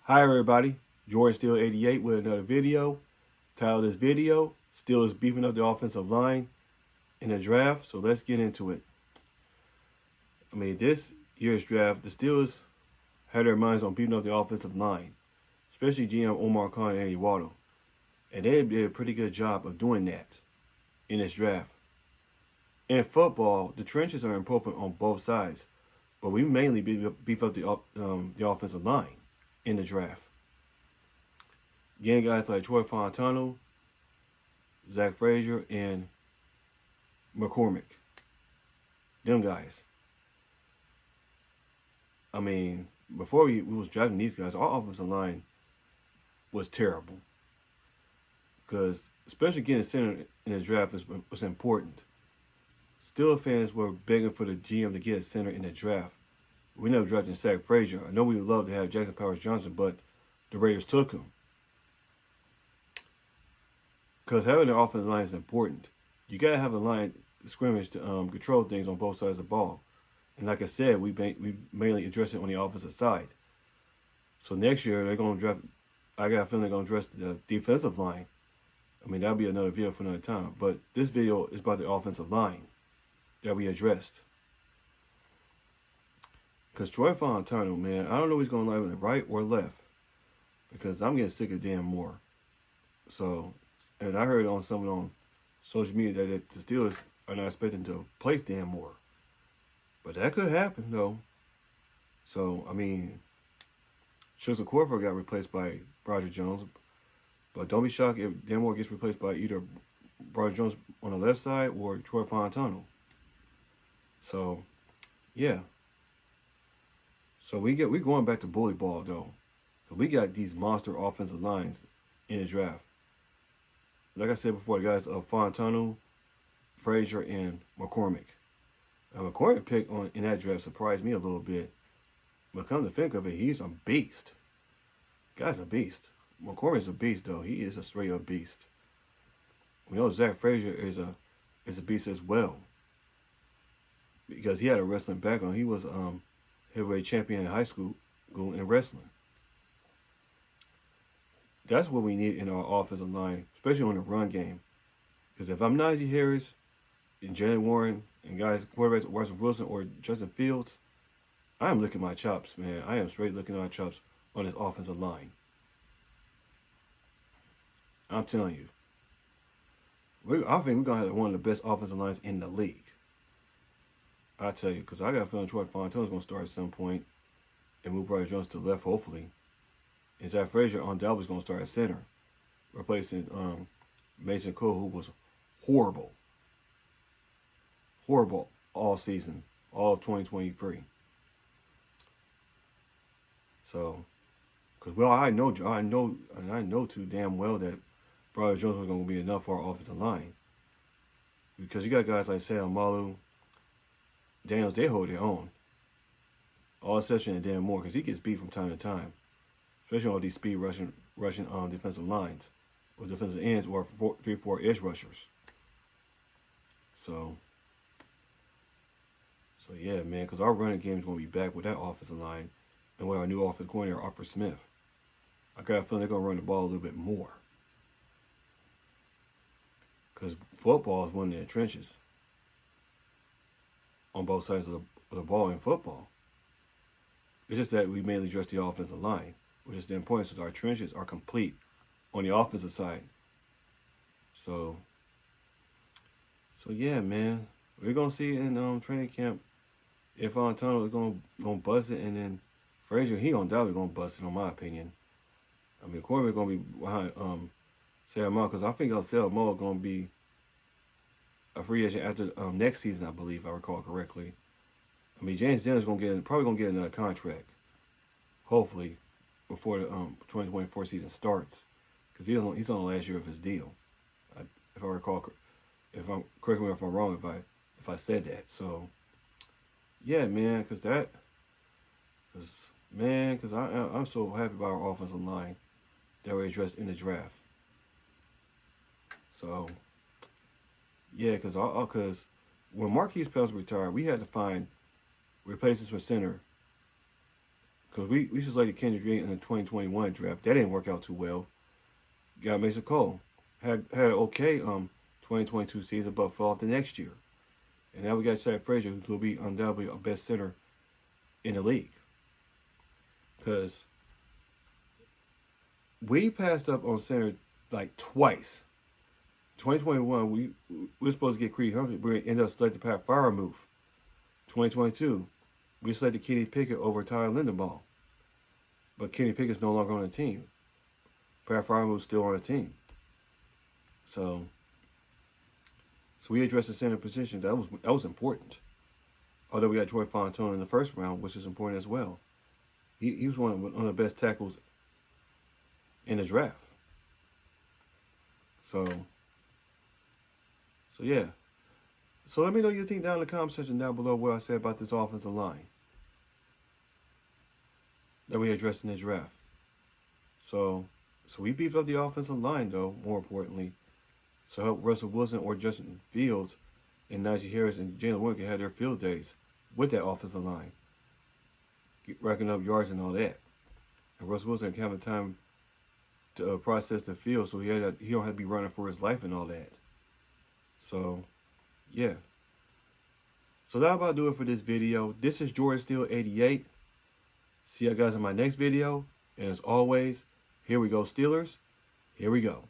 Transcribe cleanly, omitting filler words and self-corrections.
Hi everybody, Jordan Steel 88 with another video. Title of this video, Steelers beefing up the offensive line in the draft. So let's get into it. This year's draft, the Steelers had their minds on beating up the offensive line, especially GM Omar Khan and Andy Waddle. And they did a pretty good job of doing that in this draft. In football, the trenches are important on both sides, but we mainly beef up the offensive line in the draft. Getting guys like Troy Fontano, Zach Frazier, and McCormick. Them guys. Before we was drafting these guys, our offensive line was terrible. Because especially getting center in the draft was important. Still, fans were begging for the GM to get a center in the draft. We never drafted Zach Frazier. I know we would love to have Jackson Powers Johnson, but the Raiders took him. Because having an offensive line is important. You got to have a line scrimmage to control things on both sides of the ball. And like I said, we mainly address it on the offensive side. So next year, they're going to draft, I got a feeling they're going to address the defensive line. That'll be another video for another time. But this video is about the offensive line that we addressed. Because Troy Fontano, man, I don't know if he's going to lie with the right or left. Because I'm getting sick of Dan Moore. So, and I heard on someone on social media that the Steelers are not expecting to place Dan Moore. But that could happen, though. So, Schuster Corford got replaced by Roger Jones. But don't be shocked if Dan Moore gets replaced by either Roger Jones on the left side or Troy Fontano. So, yeah. So we're going back to bully ball, though. So we got these monster offensive lines in the draft. Like I said before, the guys of Fontano, Frazier, and McCormick. Now, McCormick pick in that draft surprised me a little bit. But come to think of it, he's a beast. Guy's a beast. McCormick's a beast, though. He is a straight-up beast. We know Zach Frazier is a beast as well. Because he had a wrestling background. He was heavyweight champion in high school in wrestling. That's what we need in our offensive line, especially on the run game. Because if I'm Najee Harris and Jalen Warren and guys, quarterbacks, Russell Wilson or Justin Fields, I am licking my chops, man. I am straight licking my chops on this offensive line. I'm telling you. I think we're going to have one of the best offensive lines in the league. I tell you, because I got a feeling Troy Fontano is going to start at some point and move Roger Jones to the left, hopefully. And Zach Frazier undoubtedly is going to start at center, replacing Mason Cole, who was horrible. Horrible all season, all of 2023. So, because I know too damn well that Roger Jones was going to be enough for our offensive line. Because you got guys like Sam Malu, Daniels, they hold their own. All exception of Dan Moore, because he gets beat from time to time. Especially on these speed rushing defensive lines. Or defensive ends or 3-4 edge rushers. So yeah, man, because our running game is going to be back with that offensive line. And with our new offensive coordinator, Arthur Smith. I got a feeling they're going to run the ball a little bit more. Because football is one of the trenches. On both sides of the ball in football. It's just that we mainly address the offensive line, which is the importance because our trenches are complete on the offensive side. So yeah, man, we're gonna see in training camp if Fontano is gonna bust it, and then Frazier he undoubtedly gonna bust it, in my opinion. Corbin gonna be behind Sam Moore, because I think Sam Moore gonna be a free agent after next season, I believe, if I recall correctly. James Dennis probably gonna get another contract, hopefully, before the 2024 season starts, because he's on the last year of his deal. If I recall, correct me if I'm wrong if I said that. So, yeah, man, because I'm so happy about our offensive line that we addressed in the draft. So, yeah, because when Marquise Pells retired, we had to find replacements for center Because we selected Kendrick Green in the 2021 draft. That didn't work out too well. Got Mason Cole. Had an okay 2022 season, but fell off the next year. And now we got Chad Frazier, who will be undoubtedly a best center in the league. Because we passed up on center like twice. 2021, we were supposed to get Creed Humphrey. We ended up selecting Pat Freiermuth. 2022, we selected Kenny Pickett over Tyler Linderbaum. But Kenny Pickett's no longer on the team. Pat Freiermuth's still on the team. So we addressed the center position. That was important. Although we got Troy Fontaine in the first round, which is important as well. He was one of the best tackles in the draft. So yeah. So let me know what you think down in the comment section down below what I said about this offensive line that we addressed in the draft. So we beefed up the offensive line, though, more importantly, so help Russell Wilson or Justin Fields and Najee Harris and Jalen Wood can have their field days with that offensive line, racking up yards and all that. And Russell Wilson can have the time to process the field, so he don't have to be running for his life and all that. So, yeah. So that about do it for this video. This is Jordan Steele 88. See you guys in my next video. And as always, here we go, Steelers. Here we go.